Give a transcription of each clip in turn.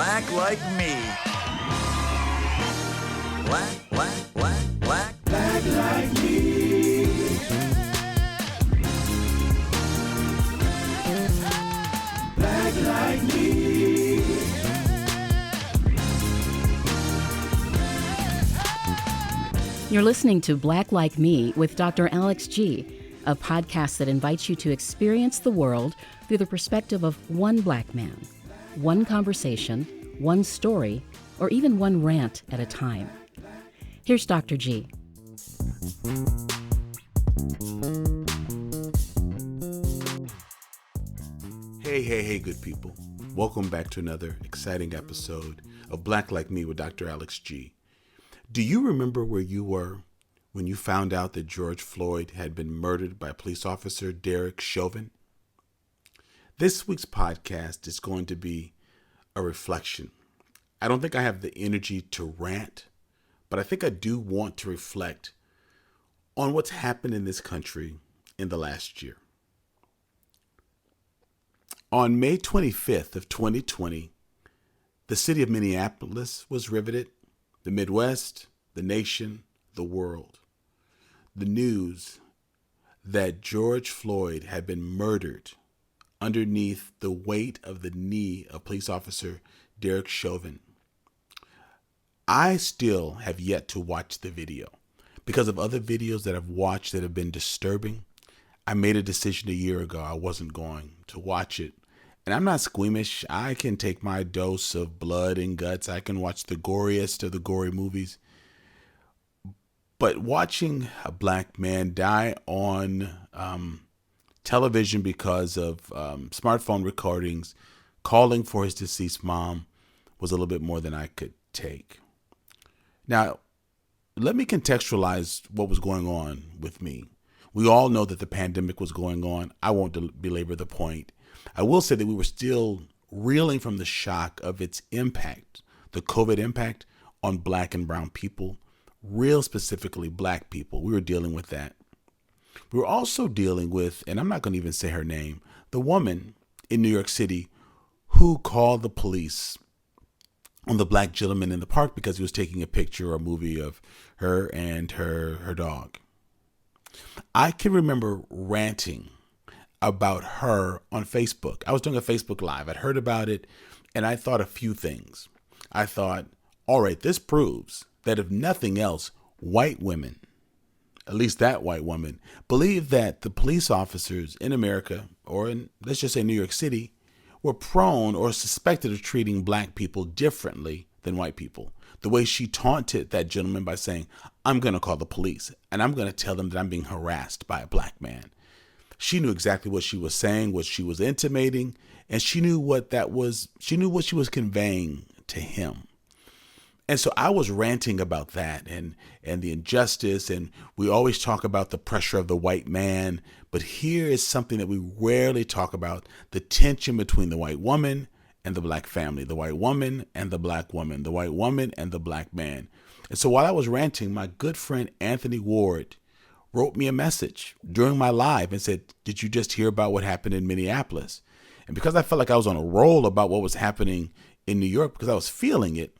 black like me. Black like me. Black like me. You're listening to Black Like Me with Dr. Alex G., a podcast that invites you to experience the world through the perspective of one black man, one conversation, one story, or even one rant at a time. Here's Dr. G. Hey, good people. Welcome back to another exciting episode of Black Like Me with Dr. Alex G. Do you remember where you were when you found out that George Floyd had been murdered by police officer Derek Chauvin? This week's podcast is going to be a reflection. I don't think I have the energy to rant, but I think I do want to reflect on what's happened in this country in the last year. On May 25th of 2020, the city of Minneapolis was riveted. The Midwest, the nation, the world. The news that George Floyd had been murdered underneath the weight of the knee of police officer Derek Chauvin. I still have yet to watch the video. Because of other videos that I've watched that have been disturbing, I made a decision a year ago I wasn't going to watch it. And I'm not squeamish. I can take my dose of blood and guts. I can watch the goriest of the gory movies. But watching a black man die on television because of smartphone recordings, calling for his deceased mom, was a little bit more than I could take. Now, let me contextualize what was going on with me. We all know that the pandemic was going on. I won't belabor the point. I will say that we were still reeling from the shock of its impact, the COVID impact on black and brown people, real specifically black people. We were dealing with that. We were also dealing with, and I'm not going to even say her name, the woman in New York City who called the police on the black gentleman in the park because he was taking a picture or a movie of her and her dog. I can remember ranting about her on Facebook. I was doing a Facebook Live. I'd heard about it, and I thought a few things. I thought, all right, this proves that if nothing else, white women, at least that white woman, believe that the police officers in America, or in, let's just say New York City, were prone or suspected of treating black people differently than white people. The way she taunted that gentleman by saying, I'm going to call the police, and I'm going to tell them that I'm being harassed by a black man. She knew exactly what she was saying, what she was intimating, and she knew what that was. She knew what she was conveying to him. And so I was ranting about that and the injustice. And we always talk about the pressure of the white man. But here is something that we rarely talk about: the tension between the white woman and the black family, the white woman and the black woman, the white woman and the black man. And so while I was ranting, my good friend Anthony Ward wrote me a message during my live and said, did you just hear about what happened in Minneapolis? And because I felt like I was on a roll about what was happening in New York, because I was feeling it,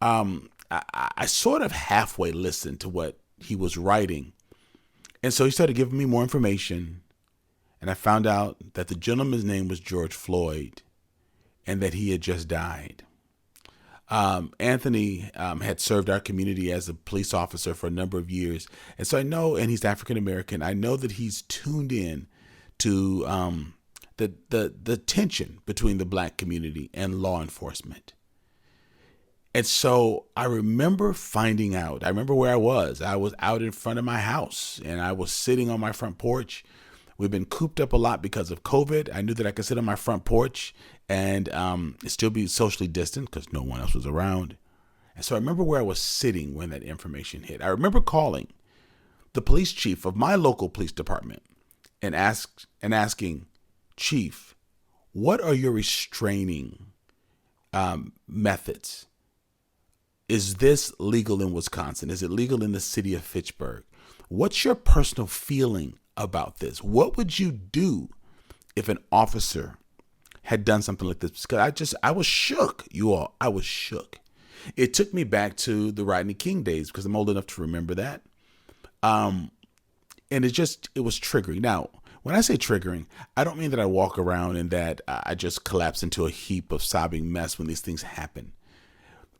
I sort of halfway listened to what he was writing. And so he started giving me more information. And I found out that the gentleman's name was George Floyd and that he had just died. Anthony had served our community as a police officer for a number of years. And so I know, and he's African American, I know that he's tuned in to the tension between the black community and law enforcement. And so I remember finding out, I remember where I was out in front of my house and I was sitting on my front porch. We've been cooped up a lot because of COVID. I knew that I could sit on my front porch and still be socially distant because no one else was around. And so I remember where I was sitting when that information hit. I remember calling the police chief of my local police department and asking, Chief, what are your restraining methods? Is this legal in Wisconsin? Is it legal in the city of Fitchburg? What's your personal feeling about this? What would you do if an officer had done something like this, because I was shook, you all. I was shook. It took me back to the Rodney King days, because I'm old enough to remember that. And it was triggering. Now, when I say triggering, I don't mean that I walk around and that I just collapse into a heap of sobbing mess when these things happen.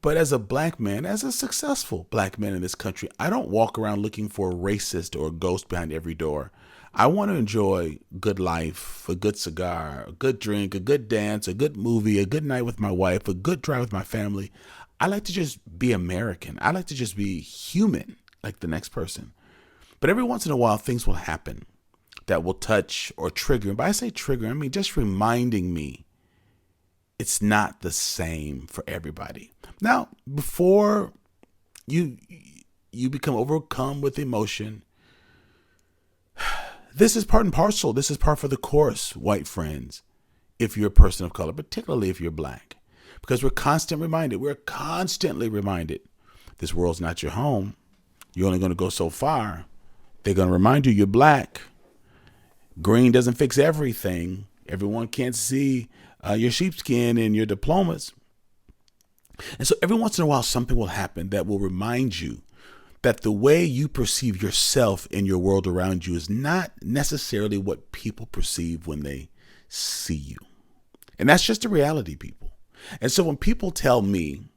But as a black man, as a successful black man in this country, I don't walk around looking for a racist or a ghost behind every door. I want to enjoy good life, a good cigar, a good drink, a good dance, a good movie, a good night with my wife, a good drive with my family. I like to just be American. I like to just be human like the next person. But every once in a while, things will happen that will touch or trigger. And by I say trigger, I mean just reminding me it's not the same for everybody. Now, before you become overcome with emotion, this is part and parcel. This is par for the course, white friends, if you're a person of color, particularly if you're black. Because we're constantly reminded, this world's not your home. You're only going to go so far. They're going to remind you you're black. Green doesn't fix everything. Everyone can't see your sheepskin and your diplomas. And so every once in a while, something will happen that will remind you that the way you perceive yourself in your world around you is not necessarily what people perceive when they see you. And that's just a reality, people. And so when people tell me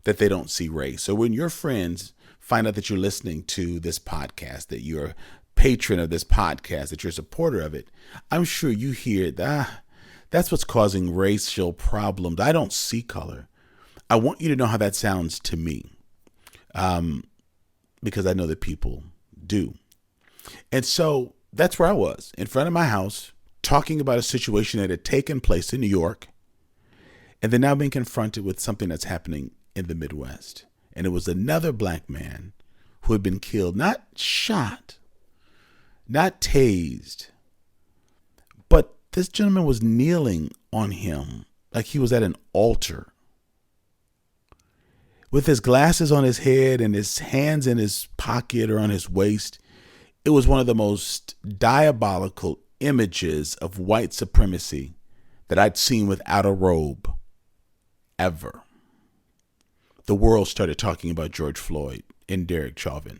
that they don't see race, or when your friends find out that you're listening to this podcast, that you're a patron of this podcast, that you're a supporter of it, I'm sure you hear that that's what's causing racial problems. I don't see color. I want you to know how that sounds to me, because I know that people do. And so that's where I was, in front of my house, talking about a situation that had taken place in New York, and then now being confronted with something that's happening in the Midwest. And it was another black man who had been killed, not shot, not tased, but this gentleman was kneeling on him like he was at an altar, with his glasses on his head and his hands in his pocket or on his waist. It was one of the most diabolical images of white supremacy that I'd seen without a robe ever. The world started talking about George Floyd and Derek Chauvin.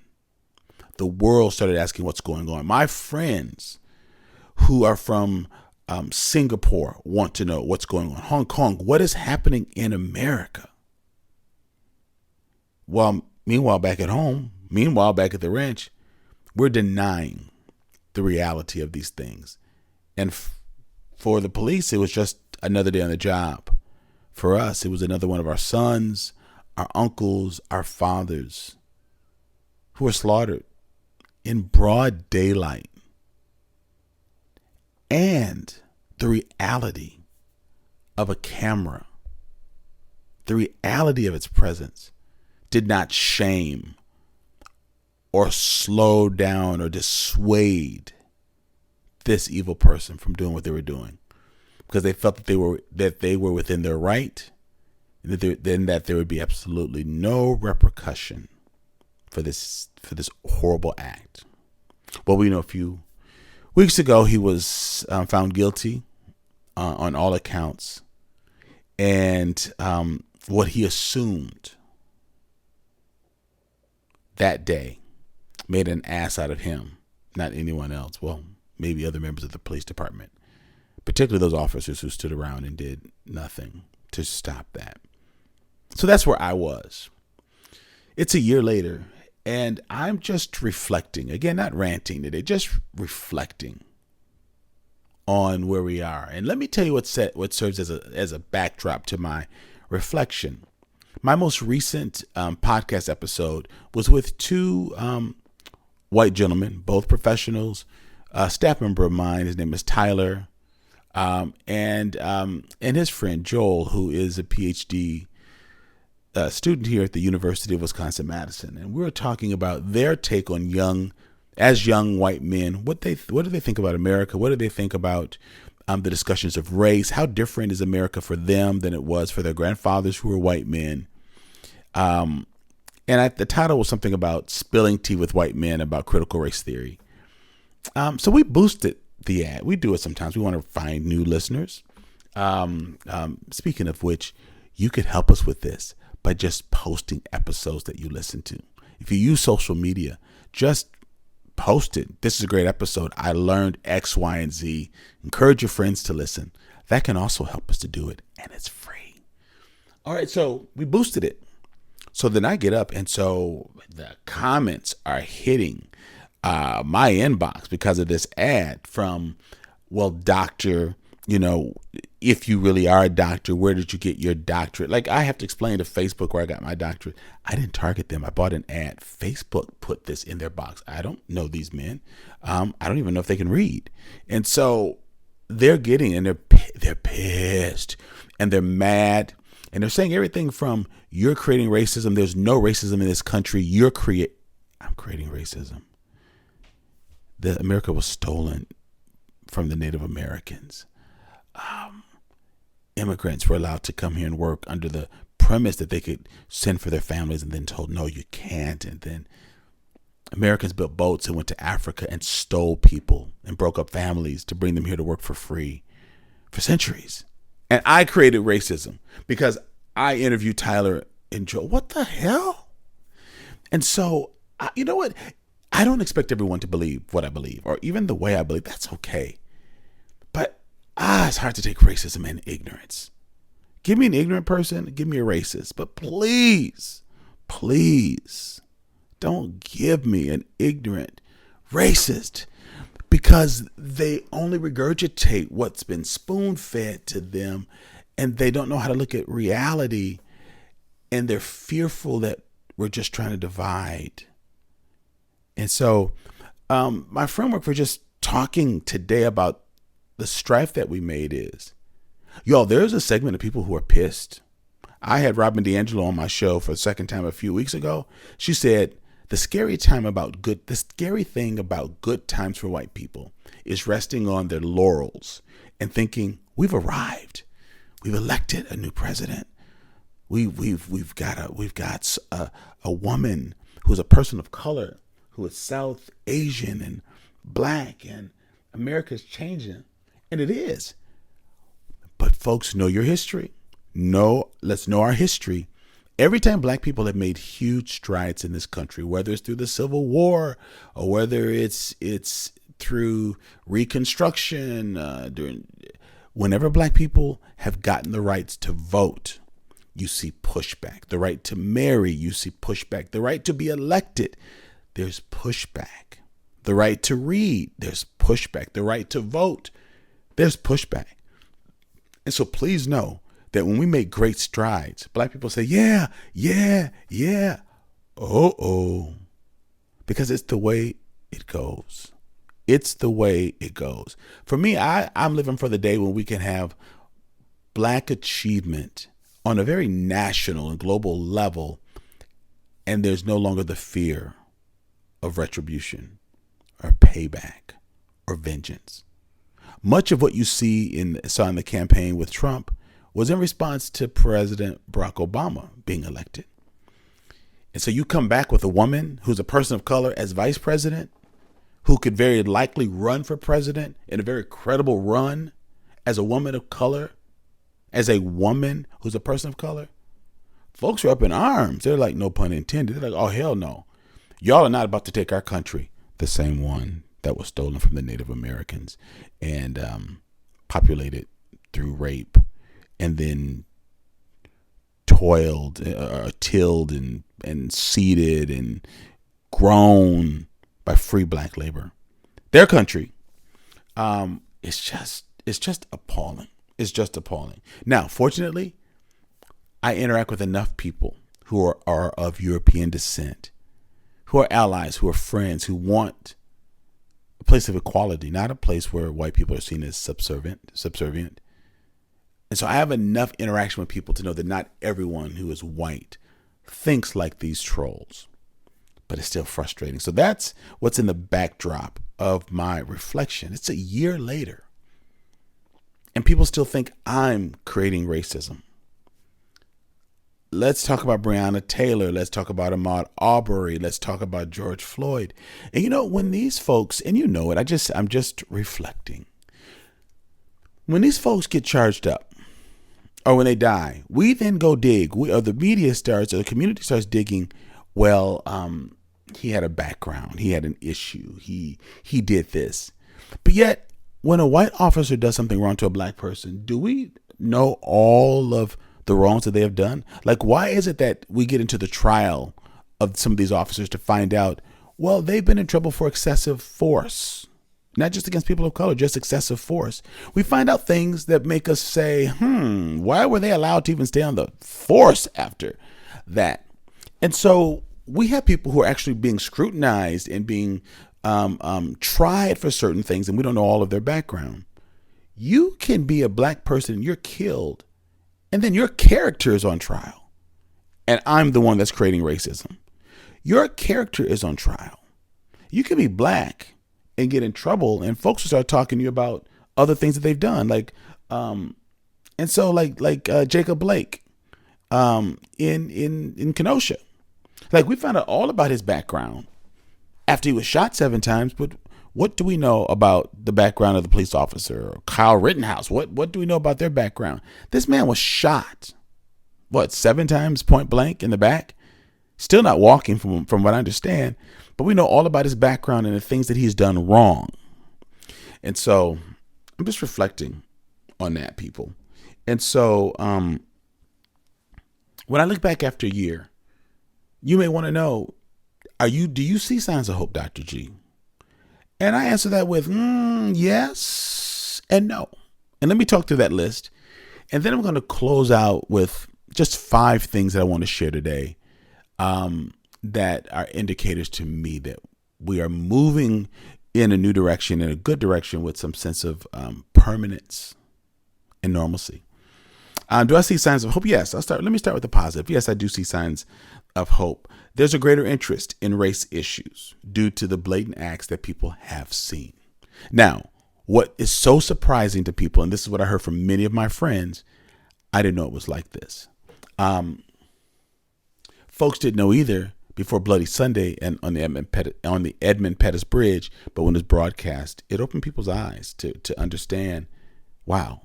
The world started asking what's going on. My friends who are from Singapore want to know what's going on. Hong Kong, what is happening in America? Well, meanwhile, back at home, back at the ranch, we're denying the reality of these things. And for the police, it was just another day on the job. For us, it was another one of our sons, our uncles, our fathers who were slaughtered in broad daylight. And the reality of a camera, the reality of its presence, did not shame or slow down or dissuade this evil person from doing what they were doing, because they felt that they were within their right, and that there would be absolutely no repercussion for this horrible act. Well, we know a few weeks ago he was found guilty on all accounts, and what he assumed that day made an ass out of him, not anyone else. Well, maybe other members of the police department, particularly those officers who stood around and did nothing to stop that. So that's where I was. It's a year later, and I'm just reflecting, again, not ranting today, just reflecting on where we are. And let me tell you what serves as a backdrop to my reflection. My most recent podcast episode was with two white gentlemen, both professionals, a staff member of mine. His name is Tyler, and his friend Joel, who is a PhD student here at the University of Wisconsin-Madison. And we were talking about their take on young white men. What do they think about America? What do they think about the discussions of race? How different is America for them than it was for their grandfathers who were white men? And the title was something about spilling tea with white men about critical race theory. So we boosted the ad. We do it sometimes. We want to find new listeners. Speaking of which, you could help us with this by just posting episodes that you listen to. If you use social media, just post it. This is a great episode. I learned X, Y, and Z. Encourage your friends to listen. That can also help us to do it, and it's free. All right, so we boosted it. So then I get up, and so the comments are hitting my inbox because of this ad from, well, doctor, if you really are a doctor, where did you get your doctorate? Like, I have to explain to Facebook where I got my doctorate. I didn't target them. I bought an ad. Facebook put this in their box. I don't know these men. I don't even know if they can read. And so they're getting, and they're pissed, and they're mad, and they're saying everything from, you're creating racism. There's no racism in this country. I'm creating racism. America was stolen from the Native Americans. Immigrants were allowed to come here and work under the premise that they could send for their families, and then told, no, you can't. And then Americans built boats and went to Africa and stole people and broke up families to bring them here to work for free for centuries. And I created racism because I interviewed Tyler and Joe. What the hell? And so, you know what? I don't expect everyone to believe what I believe, or even the way I believe. That's okay. But it's hard to take racism and ignorance. Give me an ignorant person, give me a racist. But please, don't give me an ignorant racist, because they only regurgitate what's been spoon-fed to them, and they don't know how to look at reality, and they're fearful that we're just trying to divide. And so my framework for just talking today about the strife that we made is, there's a segment of people who are pissed. I had Robin DiAngelo on my show for the second time a few weeks ago. She said, the scary thing about good times for white people is resting on their laurels and thinking, we've arrived. We've elected a new president. We've got a woman who's a person of color, who is South Asian and Black, and America's changing. And it is. But folks, know your history. Let's know our history. Every time Black people have made huge strides in this country, whether it's through the Civil War or whether it's through Reconstruction, whenever Black people have gotten the rights to vote, you see pushback. The right to marry, you see pushback. The right to be elected, there's pushback. The right to read, there's pushback. The right to vote, there's pushback. And so please know that when we make great strides, Black people say, yeah. Because it's the way it goes. It's the way it goes. For me, I'm living for the day when we can have Black achievement on a very national and global level, and there's no longer the fear of retribution or payback or vengeance. Much of what you saw in the campaign with Trump was in response to President Barack Obama being elected. And so you come back with a woman who's a person of color as vice president, who could very likely run for president in a very credible run as a woman of color, as a woman who's a person of color. Folks are up in arms. They're like, no pun intended. They're like, oh, hell no. Y'all are not about to take our country, the same one that was stolen from the Native Americans and populated through rape, and then tilled and seeded and grown by free Black labor. Their country, it's just appalling. It's just appalling. Now, fortunately, I interact with enough people who are of European descent, who are allies, who are friends, who want a place of equality, not a place where white people are seen as subservient. And so I have enough interaction with people to know that not everyone who is white thinks like these trolls, but it's still frustrating. So that's what's in the backdrop of my reflection. It's a year later, and people still think I'm creating racism. Let's talk about Breonna Taylor. Let's talk about Ahmaud Arbery. Let's talk about George Floyd. And when these folks, and I'm just reflecting, when these folks get charged up or when they die, we then go dig. Or the media starts, or the community starts digging. Well, he had a background. He had an issue. He did this. But yet, when a white officer does something wrong to a black person, do we know all of the wrongs that they have done? Like, why is it that we get into the trial of some of these officers to find out, well, they've been in trouble for excessive force, not just against people of color, just excessive force. We find out things that make us say, why were they allowed to even stay on the force after that? And so we have people who are actually being scrutinized and being tried for certain things, and we don't know all of their background. You can be a black person, you're killed, and then your character is on trial. And I'm the one that's creating racism. Your character is on trial. You can be black and get in trouble, and folks will start talking to you about other things that they've done. Like Jacob Blake in Kenosha. Like, we found out all about his background after he was shot 7 times, but what do we know about the background of the police officer? Or Kyle Rittenhouse, what do we know about their background? This man was shot, 7 times point blank in the back? Still not walking from what I understand, but we know all about his background and the things that he's done wrong. And so I'm just reflecting on that, people. And so when I look back after a year, you may want to know, do you see signs of hope, Dr. G? And I answer that with yes and no. And let me talk through that list. And then I'm going to close out with just 5 things that I want to share today that are indicators to me that we are moving in a new direction, in a good direction, with some sense of permanence and normalcy. Do I see signs of hope? Yes. Let me start with the positive. Yes, I do see signs of hope. There's a greater interest in race issues due to the blatant acts that people have seen. Now, what is so surprising to people, and this is what I heard from many of my friends, I didn't know it was like this. Folks didn't know either before Bloody Sunday and on the Edmund Pettus Bridge, but when it was broadcast, it opened people's eyes to understand, wow,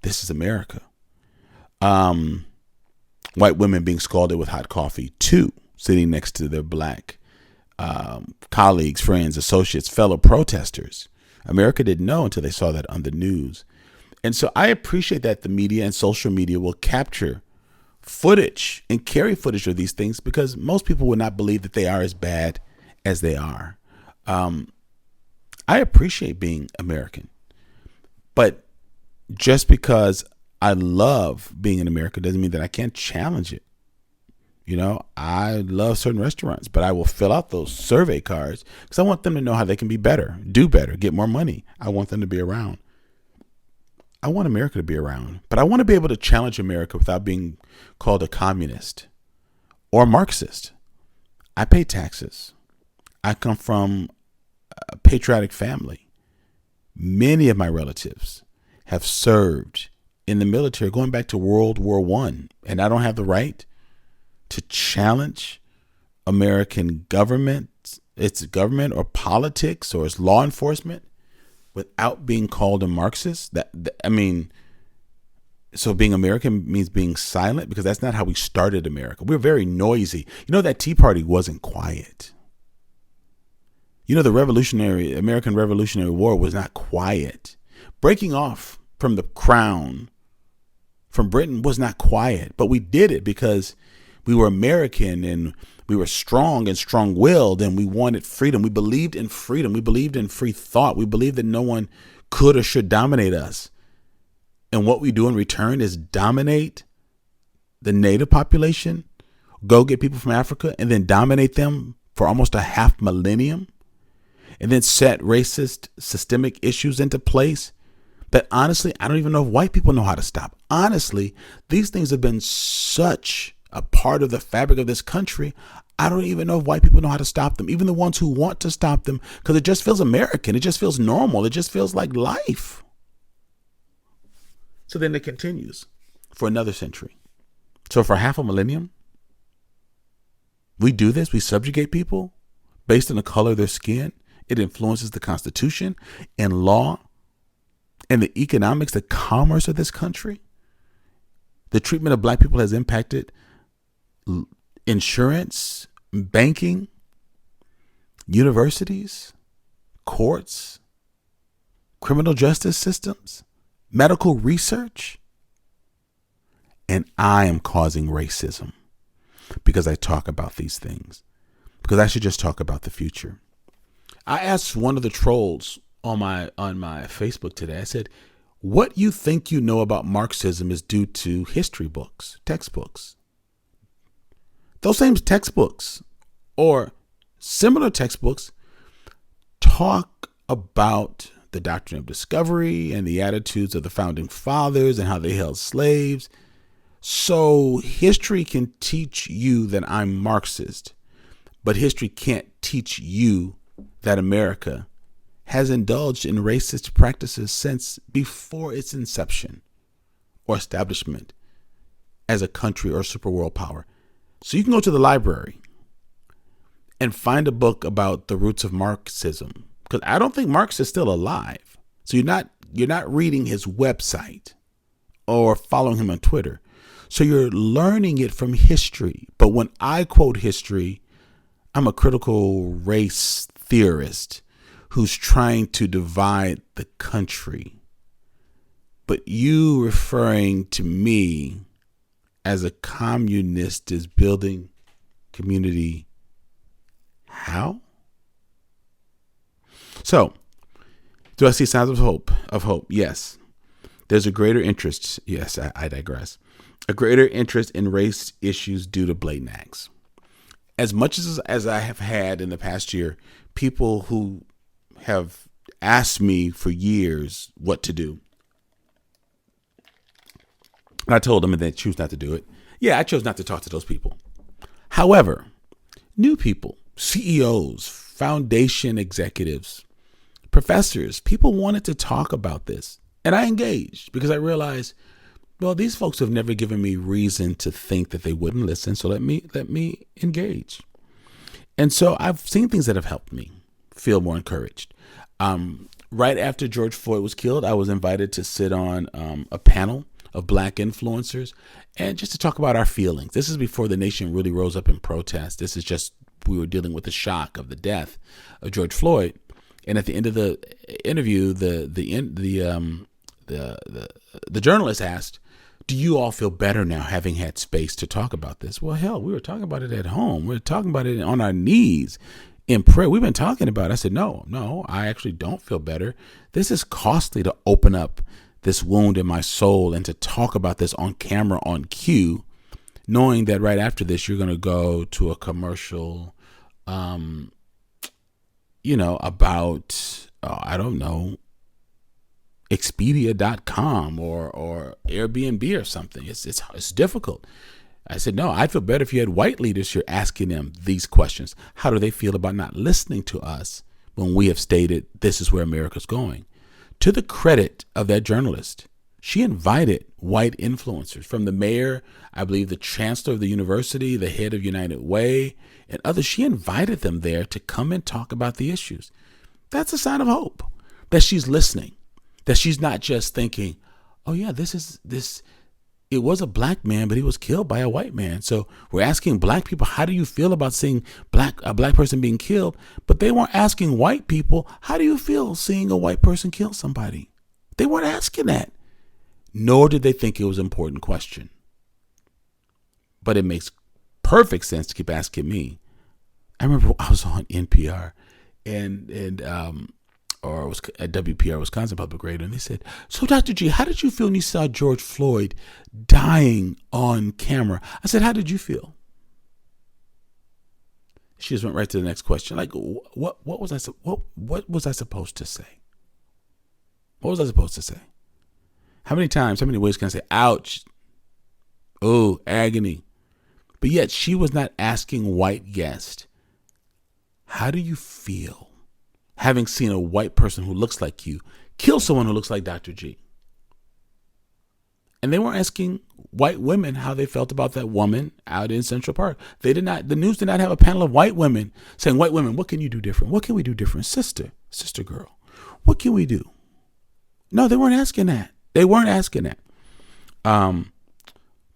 this is America. White women being scalded with hot coffee, too, sitting next to their black colleagues, friends, associates, fellow protesters. America didn't know until they saw that on the news. And so I appreciate that the media and social media will capture footage and carry footage of these things, because most people would not believe that they are as bad as they are. I appreciate being American, but just because I love being in America doesn't mean that I can't challenge it. You know, I love certain restaurants, but I will fill out those survey cards because I want them to know how they can be better, do better, get more money. I want them to be around. I want America to be around, but I want to be able to challenge America without being called a communist or a Marxist. I pay taxes. I come from a patriotic family. Many of my relatives have served in the military going back to World War I, and I don't have the right to challenge American government, its government or politics or its law enforcement without being called a Marxist. So being American means being silent, because that's not how we started America. We're very noisy. You know, that Tea Party wasn't quiet. You know, the American Revolutionary War was not quiet. Breaking off from the crown from Britain was not quiet, but we did it because we were American and we were strong and strong-willed, and we wanted freedom. We believed in freedom. We believed in free thought. We believed that no one could or should dominate us. And what we do in return is dominate the native population, go get people from Africa, and then dominate them for almost a half millennium, and then set racist systemic issues into place. But honestly, I don't even know if white people know how to stop. Honestly, these things have been such a part of the fabric of this country. I don't even know if white people know how to stop them, even the ones who want to stop them, because it just feels American. It just feels normal. It just feels like life. So then it continues for another century. So for half a millennium, we do this. We subjugate people based on the color of their skin. It influences the Constitution and law and the economics, the commerce of this country. the treatment of black people has impacted insurance, banking, universities, courts, criminal justice systems, medical research. And I am causing racism because I talk about these things, because I should just talk about the future. I asked one of the trolls on my Facebook today, I said, what you think you know about Marxism is due to history books, textbooks. Those same textbooks or similar textbooks talk about the doctrine of discovery and the attitudes of the founding fathers and how they held slaves. So history can teach you that I'm Marxist, but history can't teach you that America has indulged in racist practices since before its inception or establishment as a country or superworld power. So you can go to the library and find a book about the roots of Marxism, because I don't think Marx is still alive. So you're not reading his website or following him on Twitter. So you're learning it from history. But when I quote history, I'm a critical race theorist who's trying to divide the country. But you referring to me as a communist is building community how? So, do I see signs of hope? Yes. There's a greater interest. Yes, I digress. A greater interest in race issues due to blatant acts. As much as I have had in the past year, people who have asked me for years what to do, and I told them and they choose not to do it. Yeah, I chose not to talk to those people. However, new people, CEOs, foundation executives, professors, people wanted to talk about this. And I engaged because I realized, well, these folks have never given me reason to think that they wouldn't listen. So let me engage. And so I've seen things that have helped me feel more encouraged. Right after George Floyd was killed, I was invited to sit on a panel of black influencers and just to talk about our feelings. This is before the nation really rose up in protest. This is just, we were dealing with the shock of the death of George Floyd. And at the end of the interview, the journalist asked, do you all feel better now having had space to talk about this? Well, hell, we were talking about it at home. We were talking about it on our knees in prayer. We've been talking about it. I said, no, I actually don't feel better. This is costly to open up this wound in my soul and to talk about this on camera, on cue, knowing that right after this, you're going to go to a commercial, about, I don't know, Expedia.com or Airbnb or something. It's difficult. I said, no, I'd feel better if you had white leaders here asking them these questions. How do they feel about not listening to us when we have stated this is where America's going? To the credit of that journalist, she invited white influencers from the mayor, I believe the chancellor of the university, the head of United Way, and others. She invited them there to come and talk about the issues. That's a sign of hope, that she's listening, that she's not just thinking, oh yeah, it was a black man, but he was killed by a white man. So we're asking black people, how do you feel about seeing a black person being killed? But they weren't asking white people, how do you feel seeing a white person kill somebody? They weren't asking that. Nor did they think it was an important question. But it makes perfect sense to keep asking me. I remember I was on NPR or it was at WPR, Wisconsin Public Radio, and they said, so Dr. G, how did you feel when you saw George Floyd dying on camera? I said, how did you feel? She just went right to the next question. Like, what was I supposed to say? What was I supposed to say? How many ways can I say, ouch, oh, agony? But yet she was not asking white guests, how do you feel having seen a white person who looks like you kill someone who looks like Dr. G? And they weren't asking white women how they felt about that woman out in Central Park. The news did not have a panel of white women saying, white women, what can you do different? What can we do different? Sister girl, what can we do? No, they weren't asking that.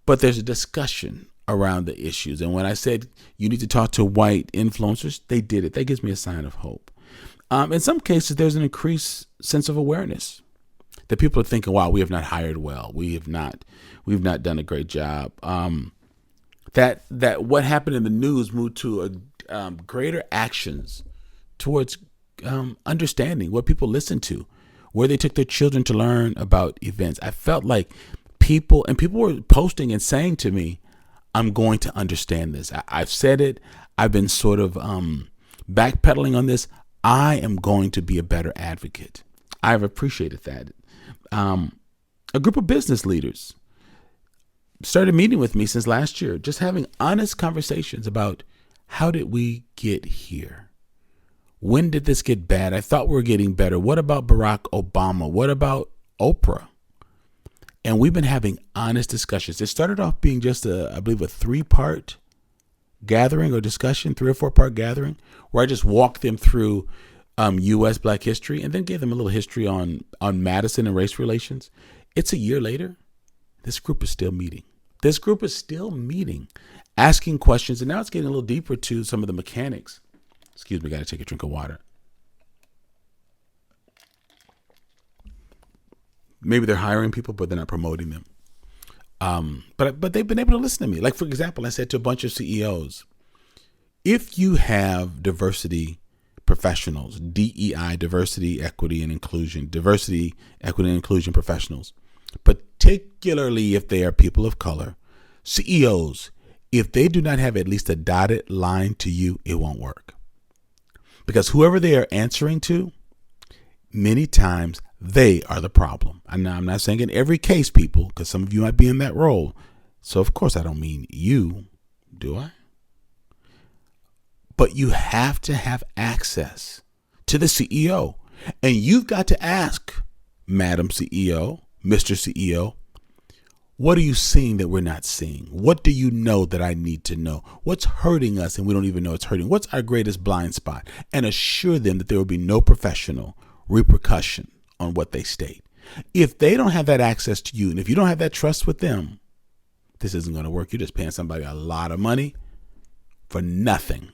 but there's a discussion around the issues. And when I said you need to talk to white influencers, they did it. That gives me a sign of hope. In some cases, there's an increased sense of awareness that people are thinking, wow, we have not hired well. We've not done a great job. That what happened in the news moved to greater actions towards understanding what people listen to, where they took their children to learn about events. I felt like people were posting and saying to me, I'm going to understand this. I've said it. I've been sort of backpedaling on this. I am going to be a better advocate. I've appreciated that. A group of business leaders started meeting with me since last year, just having honest conversations about how did we get here? When did this get bad? I thought we were getting better. What about Barack Obama? What about Oprah? And we've been having honest discussions. It started off being just I believe a 3-part gathering or discussion, 3 or 4-part gathering, where I just walked them through U.S. Black history and then gave them a little history on Madison and race relations. It's a year later. This group is still meeting. Asking questions. And now it's getting a little deeper to some of the mechanics. Excuse me, got to take a drink of water. Maybe they're hiring people, but they're not promoting them. But they've been able to listen to me. Like, for example, I said to a bunch of CEOs, if you have diversity professionals, DEI, diversity, equity, and inclusion professionals, particularly if they are people of color, CEOs, if they do not have at least a dotted line to you, it won't work. Because whoever they are answering to, many times they are the problem. I'm not saying in every case, people, because some of you might be in that role. So of course I don't mean you, do I? But you have to have access to the CEO. And you've got to ask, Madam CEO, Mr. CEO, what are you seeing that we're not seeing? What do you know that I need to know? What's hurting us and we don't even know it's hurting? What's our greatest blind spot? And assure them that there will be no professional repercussion on what they state. If they don't have that access to you, and if you don't have that trust with them, this isn't going to work. You're just paying somebody a lot of money for nothing.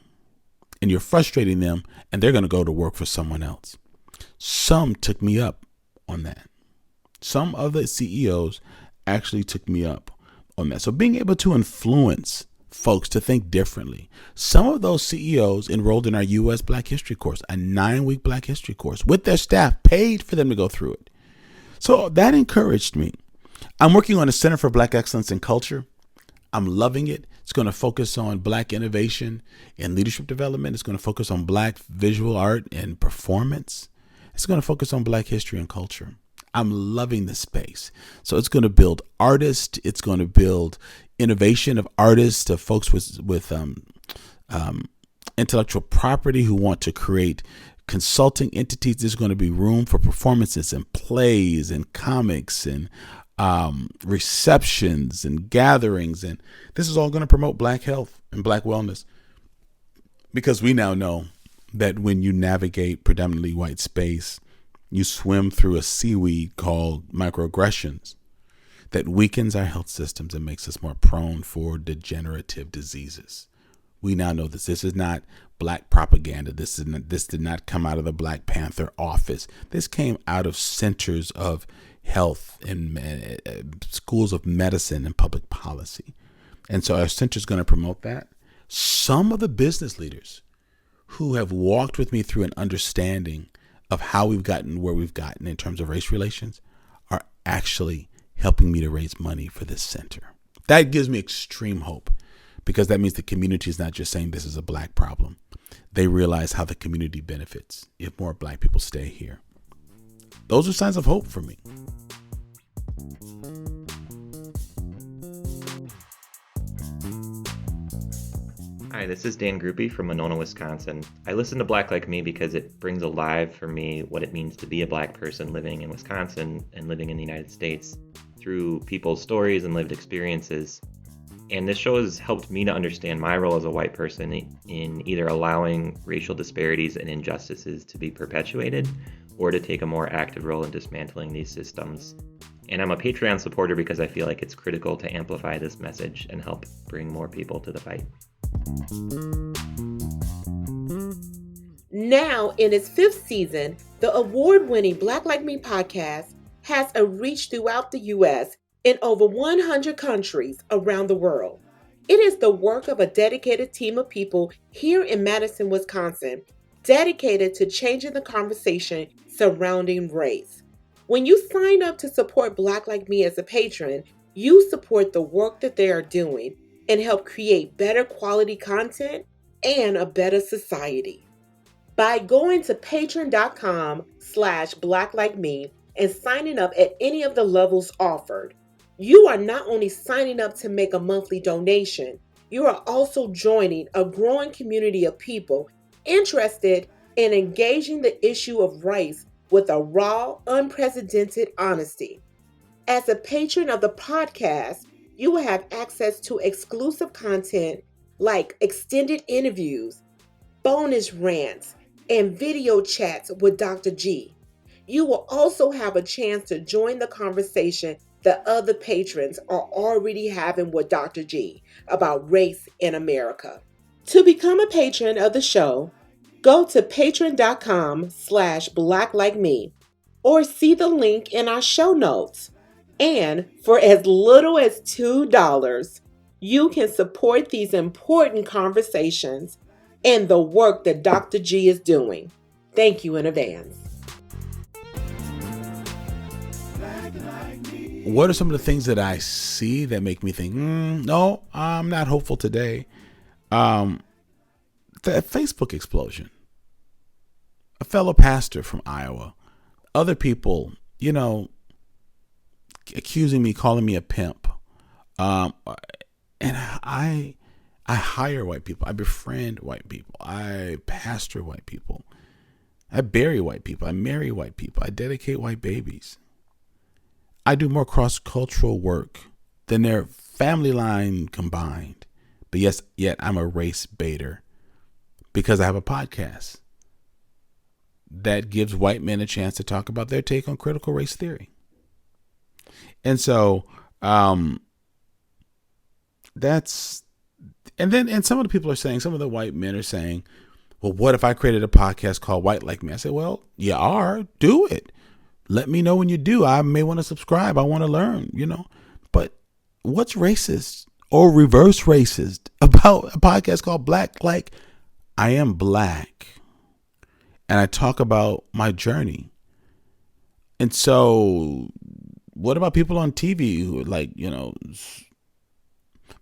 And you're frustrating them, and they're going to go to work for someone else. Some took me up on that. Some of the CEOs actually took me up on that. So being able to influence folks to think differently. Some of those CEOs enrolled in our U.S. Black History course, a 9-week Black History course with their staff, paid for them to go through it. So that encouraged me. I'm working on a Center for Black Excellence in Culture. I'm loving it. It's going to focus on Black innovation and leadership development. It's going to focus on Black visual art and performance. It's going to focus on Black history and culture. I'm loving the space. So it's going to build artists. It's going to build innovation of artists, of folks with intellectual property who want to create consulting entities. There's going to be room for performances and plays and comics and receptions and gatherings. And this is all going to promote Black health and Black wellness, because we now know that when you navigate predominantly white space, you swim through a seaweed called microaggressions that weakens our health systems and makes us more prone for degenerative diseases. We now know this. This is not Black propaganda. This did not come out of the Black Panther office. This came out of centers of health and schools of medicine and public policy. And so our center is going to promote that. Some of the business leaders who have walked with me through an understanding of how we've gotten where we've gotten in terms of race relations are actually helping me to raise money for this center. That gives me extreme hope, because that means the community is not just saying this is a Black problem. They realize how the community benefits if more Black people stay here. Those are signs of hope for me. Hi, this is Dan Groupie from Monona, Wisconsin. I listen to Black Like Me because it brings alive for me what it means to be a Black person living in Wisconsin and living in the United States through people's stories and lived experiences. And this show has helped me to understand my role as a white person in either allowing racial disparities and injustices to be perpetuated or to take a more active role in dismantling these systems. And I'm a Patreon supporter because I feel like it's critical to amplify this message and help bring more people to the fight. Now, in its 5th season, the award-winning Black Like Me podcast has a reach throughout the U.S. in over 100 countries around the world. It is the work of a dedicated team of people here in Madison, Wisconsin, dedicated to changing the conversation surrounding race. When you sign up to support Black Like Me as a patron, you support the work that they are doing and help create better quality content and a better society. By going to patreon.com/blacklikeme and signing up at any of the levels offered, you are not only signing up to make a monthly donation, you are also joining a growing community of people interested in engaging the issue of race with a raw, unprecedented honesty. As a patron of the podcast, you will have access to exclusive content like extended interviews, bonus rants, and video chats with Dr. G. You will also have a chance to join the conversation that other patrons are already having with Dr. G about race in America. To become a patron of the show, go to patreon.com/blacklikeme or see the link in our show notes. And for as little as $2, you can support these important conversations and the work that Dr. G is doing. Thank you in advance. What are some of the things that I see that make me think, no, I'm not hopeful today? The Facebook explosion. A fellow pastor from Iowa. Other people, accusing me, calling me a pimp. And I hire white people. I befriend white people. I pastor white people. I bury white people. I marry white people. I dedicate white babies. I do more cross-cultural work than their family line combined. But yet I'm a race baiter because I have a podcast that gives white men a chance to talk about their take on critical race theory. And so And some of the people are saying, some of the white men are saying, well, what if I created a podcast called White Like Me? I said, well, you are, do it. Let me know when you do. I may want to subscribe. I want to learn, but what's racist or reverse racist about a podcast called Black Like? I am black and I talk about my journey. And so what about people on TV who are like,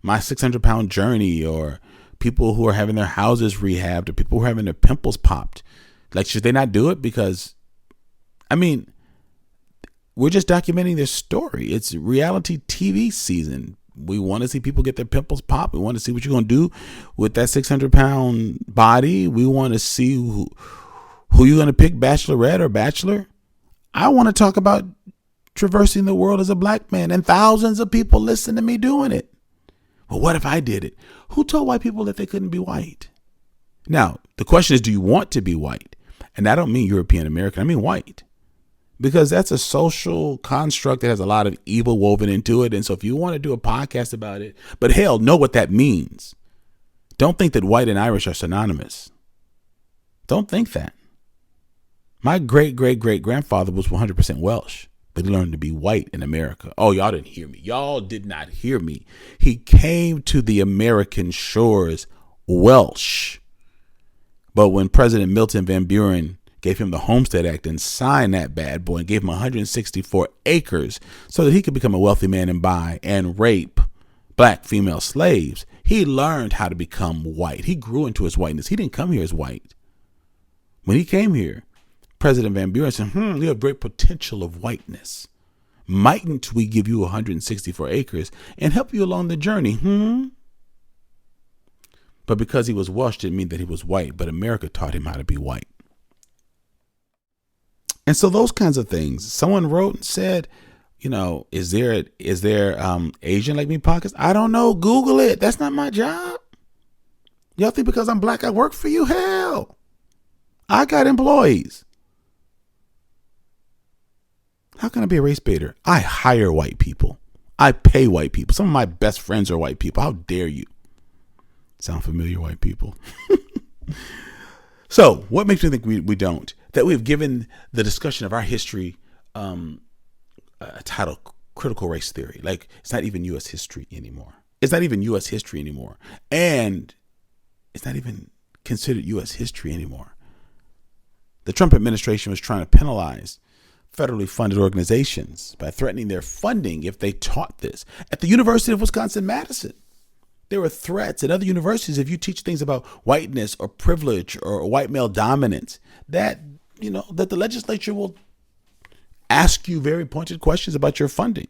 my 600-pound journey, or people who are having their houses rehabbed, or people who are having their pimples popped? Like, should they not do it? Because, we're just documenting their story. It's reality TV season. We want to see people get their pimples popped. We want to see what you're going to do with that 600-pound body. We want to see who you're going to pick, bachelorette or bachelor. I want to talk about traversing the world as a black man, and thousands of people listen to me doing it. Well, what if I did it? Who told white people that they couldn't be white? Now, the question is, do you want to be white? And I don't mean European American. I mean white. Because that's a social construct that has a lot of evil woven into it. And so if you want to do a podcast about it, but hell, know what that means. Don't think that white and Irish are synonymous. Don't think that. My great-great-great-grandfather was 100% Welsh, but he learned to be white in America. Oh, y'all didn't hear me. Y'all did not hear me. He came to the American shores Welsh. But when President Milton Van Buren gave him the Homestead Act and signed that bad boy and gave him 164 acres so that he could become a wealthy man and buy and rape black female slaves, he learned how to become white. He grew into his whiteness. He didn't come here as white. When he came here, President Van Buren said, you have great potential of whiteness. Mightn't we give you 164 acres and help you along the journey? But because he was Welsh didn't mean that he was white, but America taught him how to be white. And so those kinds of things. Someone wrote and said, is there Asian Like Me podcast? I don't know. Google it. That's not my job. Y'all think because I'm black I work for you? Hell, I got employees. How can I be a race baiter? I hire white people. I pay white people. Some of my best friends are white people. How dare you? Sound familiar, white people? So what makes me think we don't? That we've given the discussion of our history a title, critical race theory. Like, it's not even U.S. history anymore. It's not even U.S. history anymore. And it's not even considered U.S. history anymore. The Trump administration was trying to penalize federally funded organizations by threatening their funding if they taught this. At the University of Wisconsin-Madison, there were threats at other universities if you teach things about whiteness or privilege or white male dominance, that the legislature will ask you very pointed questions about your funding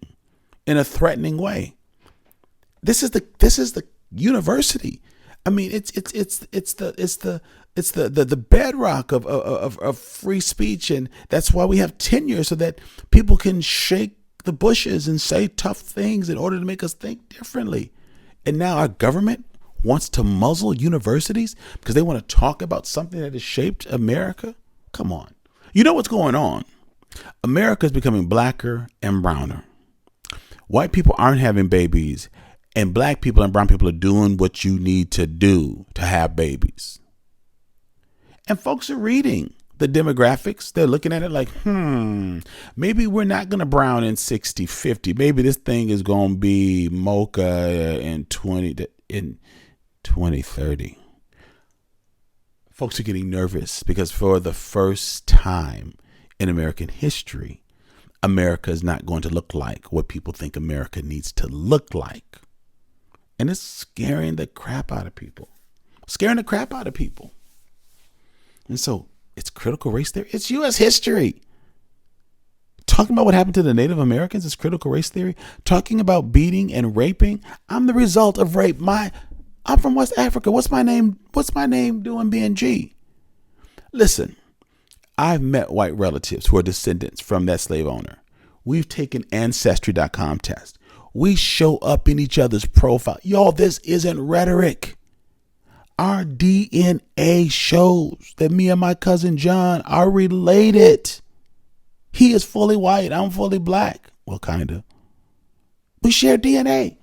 in a threatening way. This is the university. I mean, it's the bedrock of free speech, and that's why we have tenure, so that people can shake the bushes and say tough things in order to make us think differently. And now our government wants to muzzle universities because they want to talk about something that has shaped America. Come on. You know what's going on? America is becoming blacker and browner. White people aren't having babies, and black people and brown people are doing what you need to do to have babies. And folks are reading the demographics. They're looking at it like, maybe we're not going to brown in 60, 50. Maybe this thing is going to be mocha in 2030. Folks are getting nervous because for the first time in American history, America is not going to look like what people think America needs to look like. And it's scaring the crap out of people. And so it's critical race theory. It's U.S. history. Talking about what happened to the Native Americans is critical race theory. Talking about beating and raping. I'm the result of rape. I'm from West Africa. What's my name doing being G? Listen, I've met white relatives who are descendants from that slave owner. We've taken Ancestry.com tests. We show up in each other's profile. Y'all, this isn't rhetoric. Our DNA shows that me and my cousin John are related. He is fully white. I'm fully black. Well, kind of. We share DNA.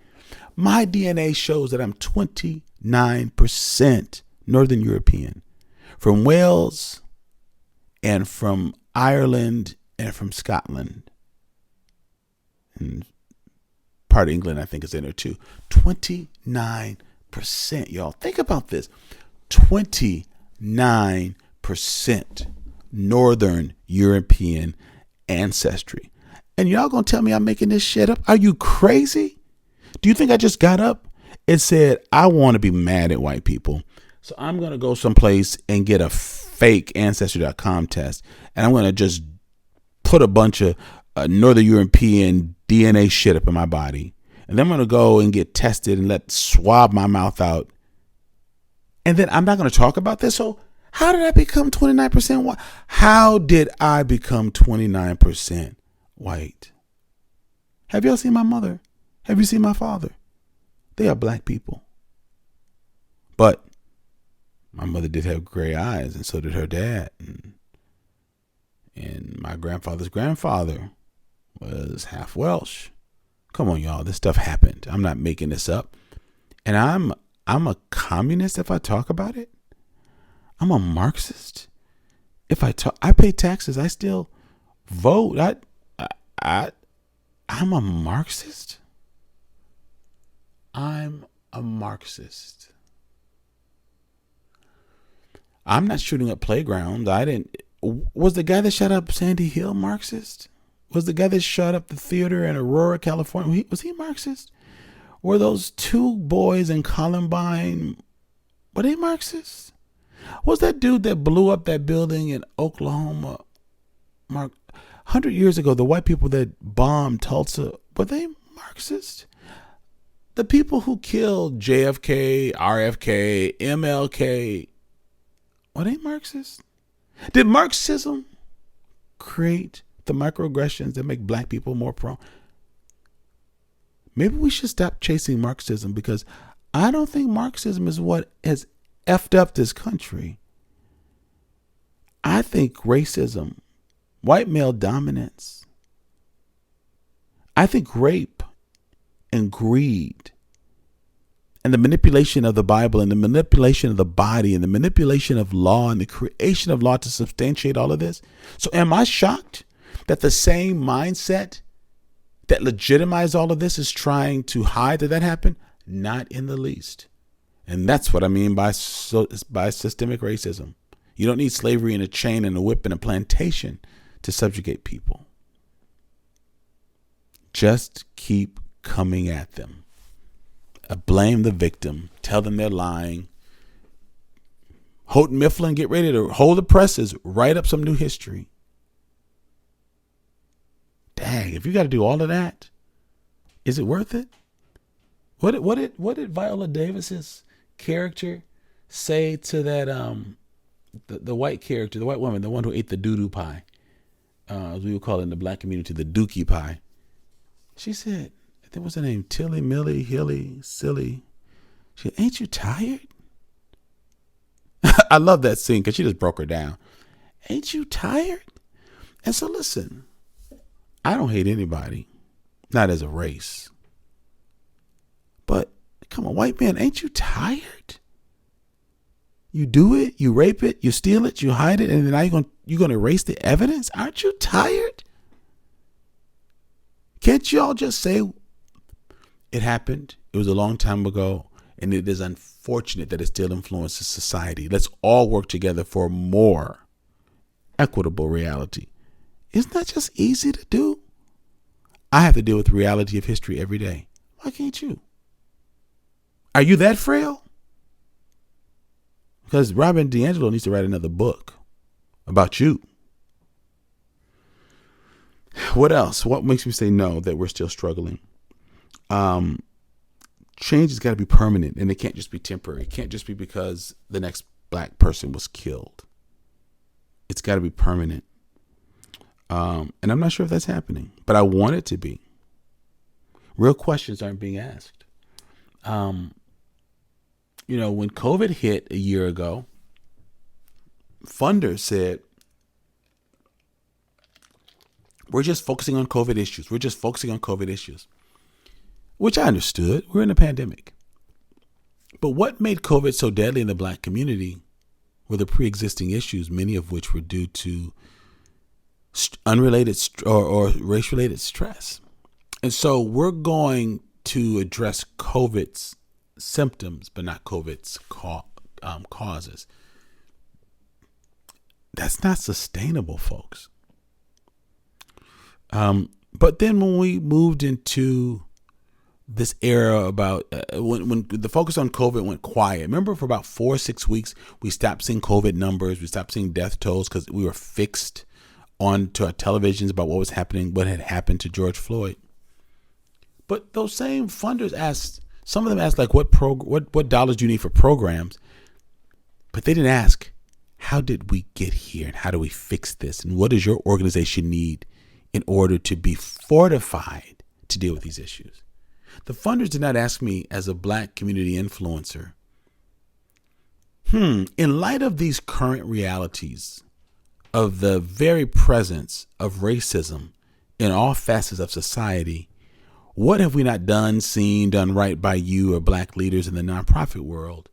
My DNA shows that I'm 29% Northern European, from Wales and from Ireland and from Scotland. And part of England, I think, is in there too. 29%, y'all. Think about this. 29% Northern European ancestry. And y'all gonna tell me I'm making this shit up? Are you crazy? Do you think I just got up and said, I want to be mad at white people, so I'm going to go someplace and get a fake Ancestry.com test, and I'm going to just put a bunch of Northern European DNA shit up in my body, and then I'm going to go and get tested and swab my mouth out, and then I'm not going to talk about this? So how did I become 29% white? How did I become 29% white? Have y'all seen my mother? Have you seen my father? They are black people. But my mother did have gray eyes, and so did her dad. And my grandfather's grandfather was half Welsh. Come on, y'all. This stuff happened. I'm not making this up. And I'm a communist if I talk about it. I'm a Marxist. If I pay taxes. I still vote. I'm a Marxist. I'm a Marxist. I'm not shooting up playgrounds. Was the guy that shot up Sandy Hill Marxist? Was the guy that shot up the theater in Aurora, California, was he Marxist? Were those two boys in Columbine, were they Marxists? Was that dude that blew up that building in Oklahoma, 100 years ago, the white people that bombed Tulsa, were they Marxist? The people who killed JFK, RFK, MLK, were they Marxist? Did Marxism create the microaggressions that make black people more prone? Maybe we should stop chasing Marxism, because I don't think Marxism is what has effed up this country. I think racism, white male dominance, I think rape and greed and the manipulation of the Bible and the manipulation of the body and the manipulation of law and the creation of law to substantiate all of this. So am I shocked that the same mindset that legitimized all of this is trying to hide that happened? Not in the least. And that's what I mean by systemic racism. You don't need slavery and a chain and a whip and a plantation to subjugate people. Just keep coming at them. Blame the victim. Tell them they're lying. Houghton Mifflin, get ready to hold the presses. Write up some new history. Dang, if you got to do all of that, is it worth it? What did Viola Davis's character say to that the white character, the white woman, the one who ate the doo-doo pie, as we would call it in the black community, the dookie pie? She said, I think what's her name, Tilly, Millie, Hilly, Silly. She said, ain't you tired? I love that scene because she just broke her down. Ain't you tired? And so listen, I don't hate anybody, not as a race. But come on, white man, ain't you tired? You do it, you rape it, you steal it, you hide it, and then now you're gonna erase the evidence? Aren't you tired? Can't y'all just say it happened? It was a long time ago, and it is unfortunate that it still influences society. Let's all work together for a more equitable reality. Isn't that just easy to do? I have to deal with the reality of history every day. Why can't you? Are you that frail? Because Robin DiAngelo needs to write another book about you. What else? What makes me say no, that we're still struggling? Change has got to be permanent, and it can't just be temporary. It can't just be because the next black person was killed. It's got to be permanent. And I'm not sure if that's happening, but I want it to be. Real questions aren't being asked. When COVID hit a year ago, funders said, we're just focusing on COVID issues. We're just focusing on COVID issues, which I understood. We're in a pandemic. But what made COVID so deadly in the black community were the pre-existing issues, many of which were due to unrelated or race-related stress. And so we're going to address COVID's symptoms, but not COVID's causes. That's not sustainable, folks. But then when we moved into this era about when the focus on COVID went quiet, remember for about 4 or 6 weeks, we stopped seeing COVID numbers. We stopped seeing death tolls because we were fixed onto our televisions about what was happening, what had happened to George Floyd. But those same funders asked, some of them asked like, what dollars do you need for programs? But they didn't ask, how did we get here and how do we fix this? And what does your organization need in order to be fortified to deal with these issues? The funders did not ask me as a black community influencer, in light of these current realities of the very presence of racism in all facets of society, what have we not done, seen, done right by you or black leaders in the nonprofit world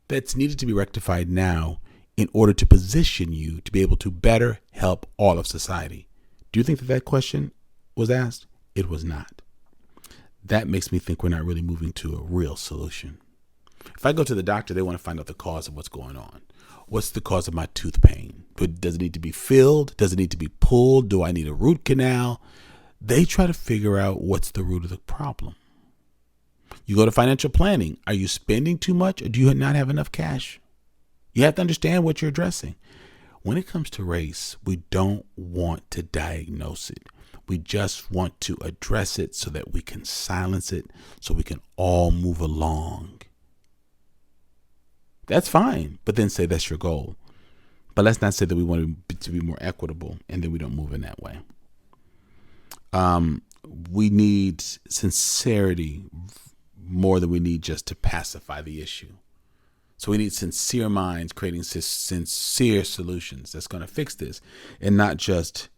that's needed to be rectified now in order to position you to be able to better help all of society? Do you think that question was asked? It was not. That makes me think we're not really moving to a real solution. If I go to the doctor, they want to find out the cause of what's going on. What's the cause of my tooth pain? Does it need to be filled? Does it need to be pulled? Do I need a root canal? They try to figure out what's the root of the problem. You go to financial planning. Are you spending too much or do you not have enough cash? You have to understand what you're addressing. When it comes to race, we don't want to diagnose it. We just want to address it so that we can silence it, so we can all move along. That's fine, but then say that's your goal. But let's not say that we want to be more equitable and then we don't move in that way. We need sincerity more than we need just to pacify the issue. So we need sincere minds creating sincere solutions that's going to fix this, and not just,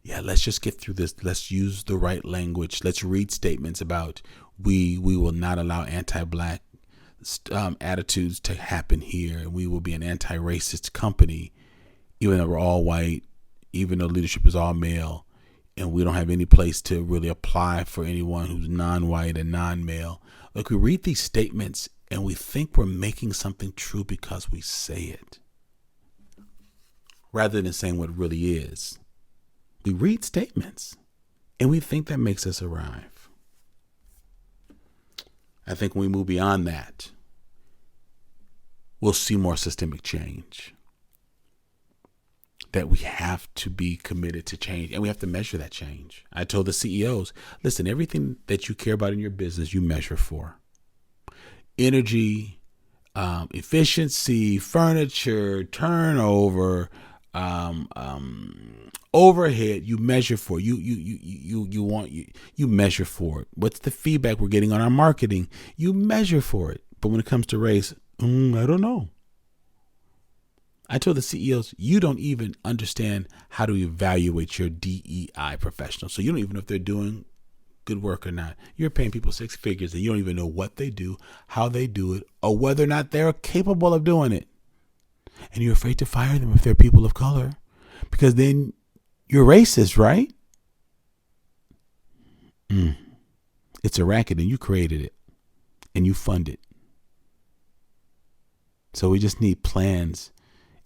yeah, let's just get through this. Let's use the right language. Let's read statements about we will not allow anti-black attitudes to happen here. And we will be an anti-racist company, even though we're all white, even though leadership is all male, and we don't have any place to really apply for anyone who's non-white and non-male. Like, we read these statements and we think we're making something true because we say it, rather than saying what it really is. We read statements and we think that makes us arrive. I think when we move beyond that, we'll see more systemic change. That we have to be committed to change, and we have to measure that change. I told the CEOs, listen, everything that you care about in your business, you measure for. Energy, efficiency, furniture, turnover, overhead, you measure for. You measure for it. What's the feedback we're getting on our marketing? You measure for it. But when it comes to race, I don't know. I told the CEOs, you don't even understand how to evaluate your DEI professionals. So you don't even know if they're doing good work or not. You're paying people 6 figures and you don't even know what they do, how they do it, or whether or not they're capable of doing it. And you're afraid to fire them if they're people of color, because then you're racist, right? It's a racket and you created it and you fund it. So we just need plans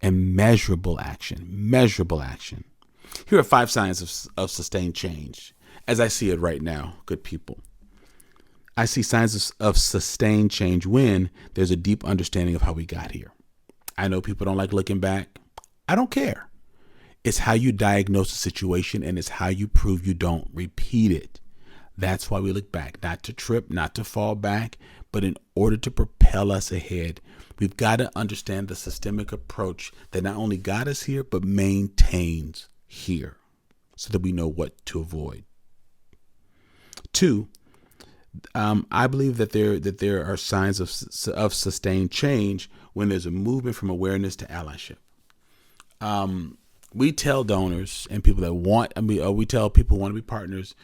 and measurable action. Here are 5 signs of sustained change as I see it right now, good people. I see signs of sustained change when there's a deep understanding of how we got here. I know people don't like looking back. I don't care. It's how you diagnose a situation, and it's how you prove you don't repeat it. That's why we look back, not to trip, not to fall back, but in order to propel us ahead. We've got to understand the systemic approach that not only got us here, but maintains here, so that we know what to avoid. 2, I believe that there are signs of sustained change when there's a movement from awareness to allyship. We tell donors and people that we tell people who want to be partners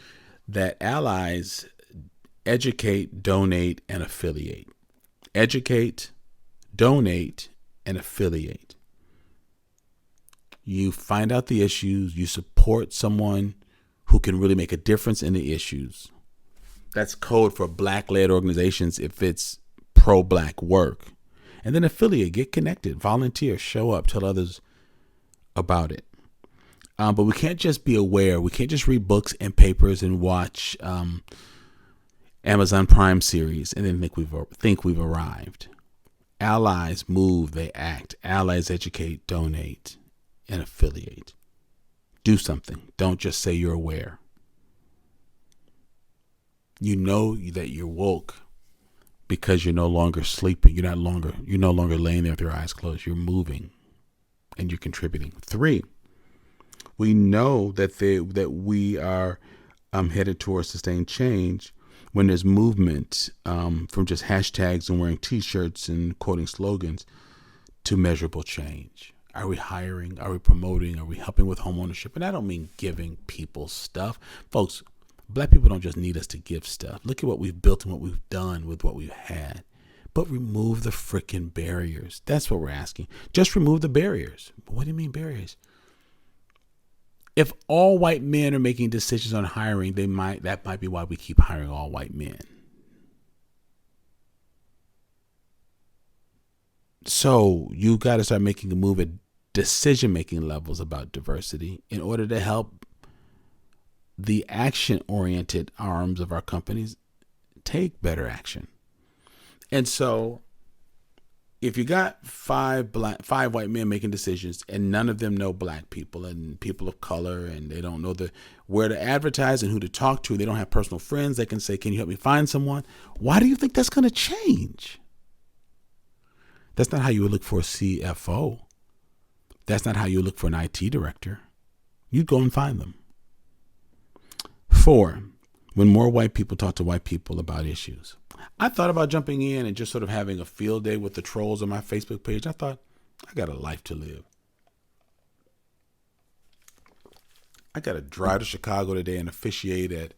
that allies educate, donate, and affiliate. Educate, donate, and affiliate. You find out the issues, you support someone who can really make a difference in the issues. That's code for Black-led organizations if it's pro-Black work. And then affiliate, get connected, volunteer, show up, tell others about it. But we can't just be aware. We can't just read books and papers and watch Amazon Prime series and then think we've arrived. Allies move, they act. Allies educate, donate, and affiliate. Do something. Don't just say you're aware. You know that you're woke because you're no longer sleeping. You're no longer laying there with your eyes closed. You're moving and you're contributing. 3, we know that we are headed towards sustained change when there's movement from just hashtags and wearing T-shirts and quoting slogans to measurable change. Are we hiring? Are we promoting? Are we helping with home ownership? And I don't mean giving people stuff. Folks, Black people don't just need us to give stuff. Look at what we've built and what we've done with what we've had. But remove the freaking barriers. That's what we're asking. Just remove the barriers. But what do you mean barriers? If all white men are making decisions on hiring, that might be why we keep hiring all white men. So you got to start making a move at decision-making levels about diversity in order to help the action-oriented arms of our companies take better action. And so if you got 5 white men making decisions and none of them know Black people and people of color, and they don't know where to advertise and who to talk to, they don't have personal friends, they can say, can you help me find someone? Why do you think that's going to change? That's not how you would look for a CFO. That's not how you look for an IT director. You go and find them. 4, when more white people talk to white people about issues. I thought about jumping in and just sort of having a field day with the trolls on my Facebook page. I thought, I got a life to live. I got to drive to Chicago today and officiate at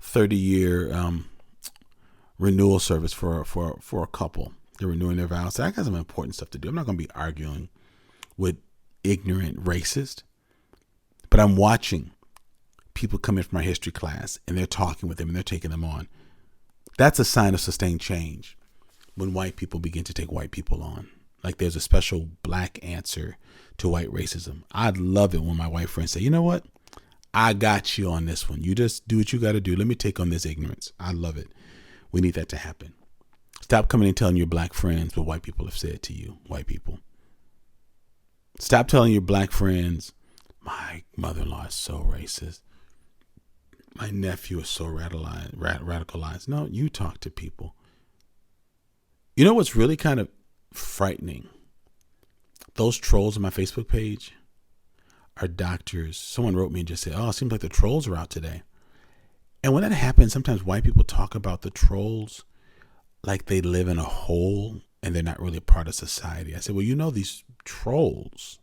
30-year renewal service for a couple. They're renewing their vows. So I got some important stuff to do. I'm not going to be arguing with ignorant racist, but I'm watching people come in from my history class and they're talking with them and they're taking them on. That's a sign of sustained change when white people begin to take white people on. Like there's a special black answer to white racism. I'd love it when my white friends say, you know what? I got you on this one. You just do what you got to do. Let me take on this ignorance. I love it. We need that to happen. Stop coming and telling your black friends what white people have said to you, white people. Stop telling your black friends, my mother-in-law is so racist. My nephew is so radicalized. No, you talk to people. You know what's really kind of frightening? Those trolls on my Facebook page are doctors. Someone wrote me and just said, oh, it seems like the trolls are out today. And when that happens, sometimes white people talk about the trolls like they live in a hole and they're not really a part of society. I said, well, you know, these trolls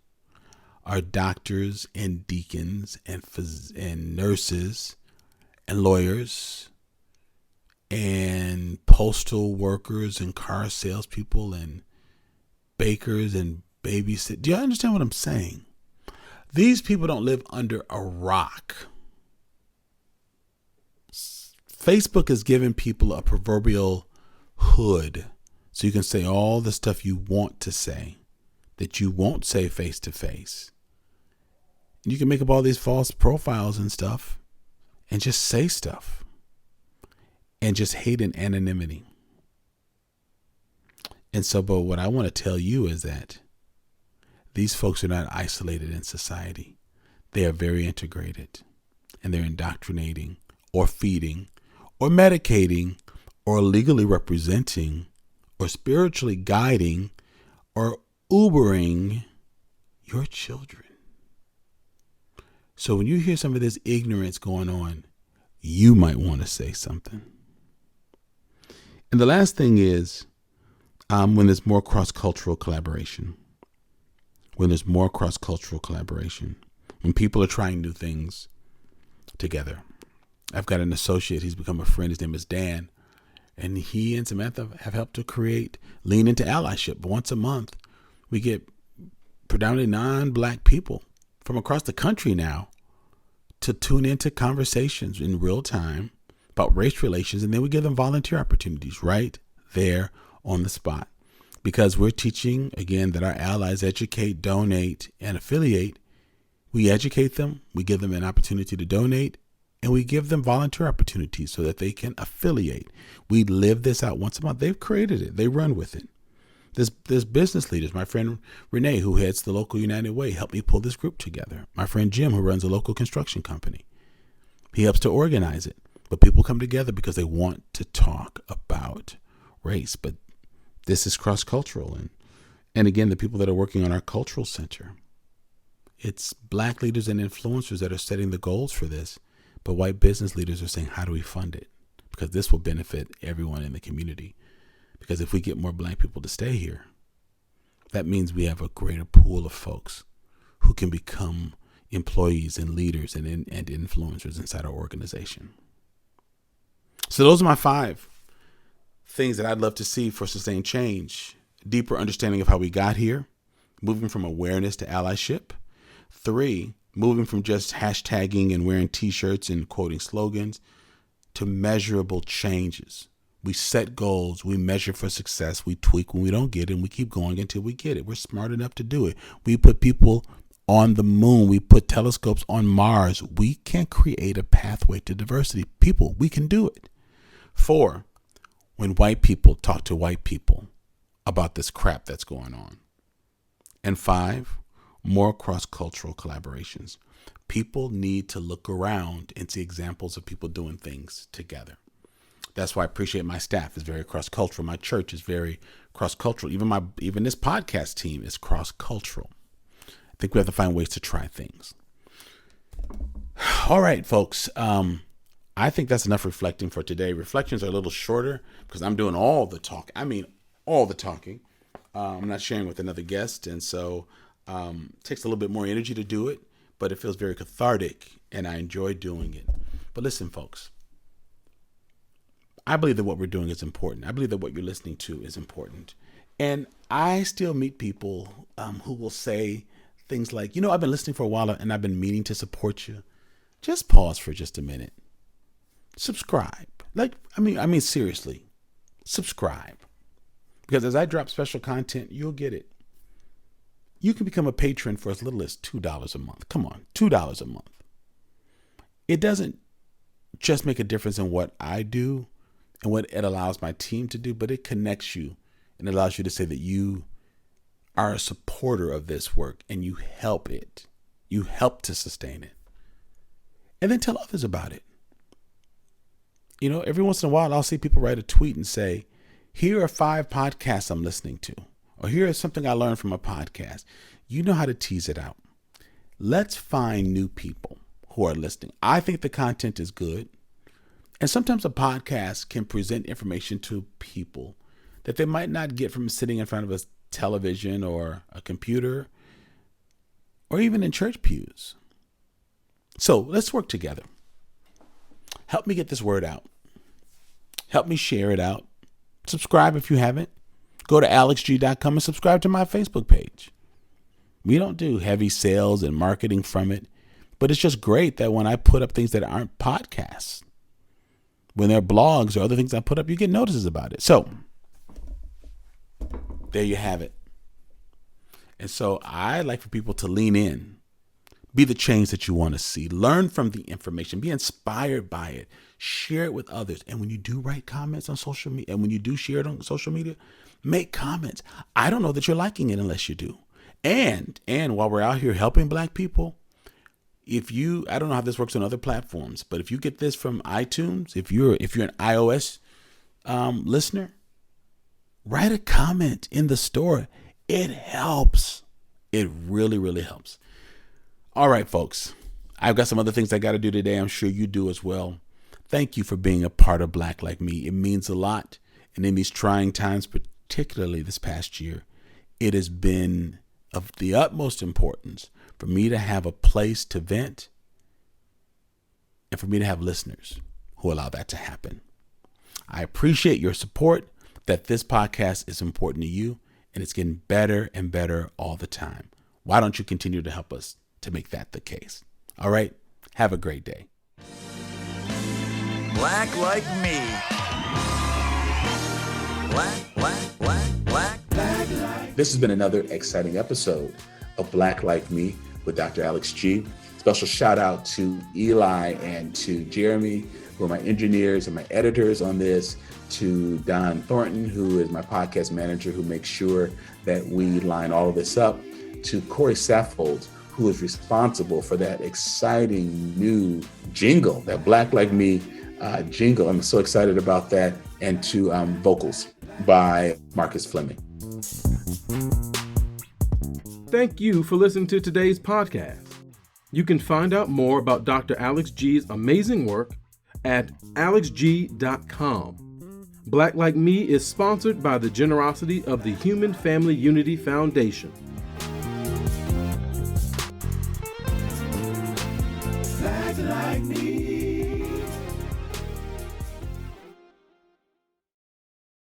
are doctors and deacons and nurses and lawyers and postal workers and car salespeople and bakers and babysitters. Do you understand what I'm saying? These people don't live under a rock. Facebook has given people a proverbial hood so you can say all the stuff you want to say that you won't say face to face. You can make up all these false profiles and stuff and just say stuff and just hate in anonymity. And so, but what I want to tell you is that these folks are not isolated in society. They are very integrated, and they're indoctrinating or feeding or medicating or legally representing or spiritually guiding or Ubering your children. So when you hear some of this ignorance going on, you might want to say something. And the last thing is when there's more cross-cultural collaboration. When there's more cross-cultural collaboration. When people are trying new things together. I've got an associate. He's become a friend. His name is Dan. And he and Samantha have helped to create Lean Into Allyship. Once a month, we get predominantly non-black people from across the country now to tune into conversations in real time about race relations. And then we give them volunteer opportunities right there on the spot. Because we're teaching, again, that our allies educate, donate, and affiliate. We educate them. We give them an opportunity to donate. And we give them volunteer opportunities so that they can affiliate. We live this out once a month. They've created it. They run with it. There's business leaders. My friend Renee, who heads the local United Way, helped me pull this group together. My friend Jim, who runs a local construction company, he helps to organize it. But people come together because they want to talk about race. But this is cross-cultural. And again, the people that are working on our cultural center, it's black leaders and influencers that are setting the goals for this. But white business leaders are saying, how do we fund it? Because this will benefit everyone in the community. Because if we get more black people to stay here, that means we have a greater pool of folks who can become employees and leaders and influencers inside our organization. So those are my 5 things that I'd love to see for sustained change. Deeper understanding of how we got here, moving from awareness to allyship. 3, moving from just hashtagging and wearing T-shirts and quoting slogans to measurable changes. We set goals, we measure for success, we tweak when we don't get it, and we keep going until we get it. We're smart enough to do it. We put people on the moon. We put telescopes on Mars. We can create a pathway to diversity. People, we can do it. 4, when white people talk to white people about this crap that's going on. And 5, more cross-cultural collaborations. People need to look around and see examples of people doing things together. That's why I appreciate my staff is very cross-cultural. My church is very cross-cultural. Even this podcast team is cross-cultural. I think we have to find ways to try things. All right, folks. I think that's enough reflecting for today. Reflections are a little shorter because I'm doing all the talk. I mean, all the talking. I'm not sharing with another guest. And so it takes a little bit more energy to do it. but it feels very cathartic and I enjoy doing it. But listen, folks, I believe that what we're doing is important. I believe that what you're listening to is important. And I still meet people who will say things like, I've been listening for a while and I've been meaning to support you. Just pause for just a minute. Subscribe. Seriously, subscribe. Because as I drop special content, you'll get it. You can become a patron for as little as $2 a month. Come on, $2 a month. It doesn't just make a difference in what I do and what it allows my team to do, but it connects you and allows you to say that you are a supporter of this work and you help it. You help to sustain it. And then tell others about it. Every once in a while, I'll see people write a tweet and say, here are 5 podcasts I'm listening to, or here is something I learned from a podcast. You know how to tease it out. Let's find new people who are listening. I think the content is good. And sometimes a podcast can present information to people that they might not get from sitting in front of a television or a computer or even in church pews. So let's work together. Help me get this word out. Help me share it out. Subscribe if you haven't. Go to alexg.com and subscribe to my Facebook page. We don't do heavy sales and marketing from it, but it's just great that when I put up things that aren't podcasts, when they're blogs or other things I put up, you get notices about it. So there you have it. And so I like for people to lean in, be the change that you want to see, learn from the information, be inspired by it, share it with others. And when you do write comments on social media, and when you do share it on social media, make comments. I don't know that you're liking it unless you do. And while we're out here helping Black people, I don't know how this works on other platforms, but if you get this from iTunes, if you're an iOS listener, write a comment in the store. It helps. It really, really helps. All right, folks, I've got some other things I got to do today. I'm sure you do as well. Thank you for being a part of Black Like Me. It means a lot. And in these trying times, particularly this past year, it has been of the utmost importance for me to have a place to vent and for me to have listeners who allow that to happen. I appreciate your support, that this podcast is important to you, and it's getting better and better all the time. Why don't you continue to help us to make that the case? All right. Have a great day. Black like me. Black like. This has been another exciting episode of Black Like Me with Dr. Alex G. Special shout out to Eli and to Jeremy, who are my engineers and my editors on this, to Don Thornton, who is my podcast manager, who makes sure that we line all of this up, to Corey Saffold, who is responsible for that exciting new jingle, that Black Like Me jingle. I'm so excited about that. And to vocals by Marcus Fleming. Thank you for listening to today's podcast. You can find out more about Dr. Alex G's amazing work at alexg.com. Black Like Me is sponsored by the generosity of the Human Family Unity Foundation. Black like me.